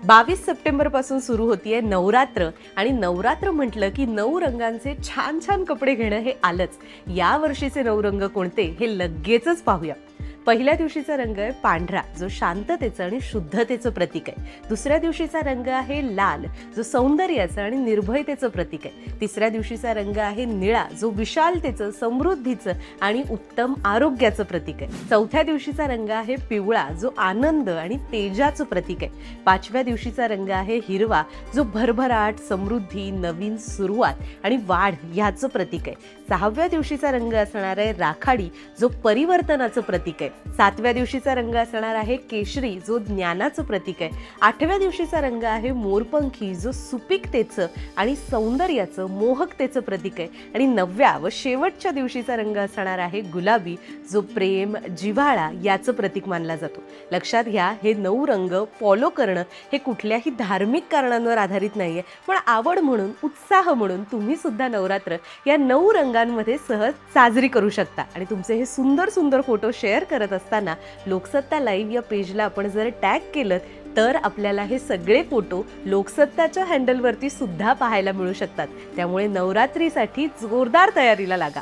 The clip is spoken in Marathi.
22 सप्टेंबर पासून सुरू होतीये नवरात्र आणि नवरात्र म्हटलं की 9 रंगांचे छान छान कपडे घेणं हे आलंच। या वर्षीचे 9 रंग कोणते हे लगेचच पाहूया। पहिल्या दिवशीचा रंग आहे पांढरा, जो शांततेचं आणि शुद्धतेचं प्रतीक आहे। दुसऱ्या दिवशीचा रंग आहे लाल, जो सौंदर्याचं आणि निर्भयतेचं प्रतीक आहे। तिसऱ्या दिवशीचा रंग आहे निळा, जो विशालतेचं, समृद्धीचं आणि उत्तम आरोग्याचं प्रतीक आहे। चौथ्या दिवशीचा रंग आहे पिवळा, जो आनंद आणि तेजाचं प्रतीक आहे। पाचव्या दिवशीचा रंग आहे हिरवा, जो भरभराट, समृद्धी, नवीन सुरुवात आणि वाढ याचं प्रतीक आहे। सहाव्या दिवशीचा रंग असणार आहे राखाडी, जो परिवर्तनाचं प्रतीक आहे। सातव्या दिवशीचा रंग असणार आहे केशरी, जो ज्ञानाचं प्रतीक आहे। आठव्या दिवशीचा रंग आहे मोरपंखी, जो सुपीकतेचं आणि सौंदर्याचं, मोहकतेचं प्रतीक आहे। आणि नवव्या व शेवटच्या दिवशीचा रंग असणार आहे गुलाबी, जो प्रेम, जिव्हाळा याचं प्रतीक मानला जातो। लक्षात घ्या, हे 9 रंग फॉलो करणं हे कुठल्याही धार्मिक कारणांवर आधारित नाहीये, पण आवड म्हणून, उत्साह म्हणून तुम्ही सुद्धा नवरात्र या 9 रंगांमध्ये सहज साजरी करू शकता। आणि तुमचे हे सुंदर सुंदर फोटो शेअर करत असताना लोकसत्ता लाईव्ह या पेजला आपण जर टॅग केलं तर आपल्याला हे सगळे फोटो लोकसत्ताच्या हँडलवरती सुद्धा पाहायला मिळू शकतात। त्यामुळे नवरात्रीसाठी जोरदार तयारीला लागा।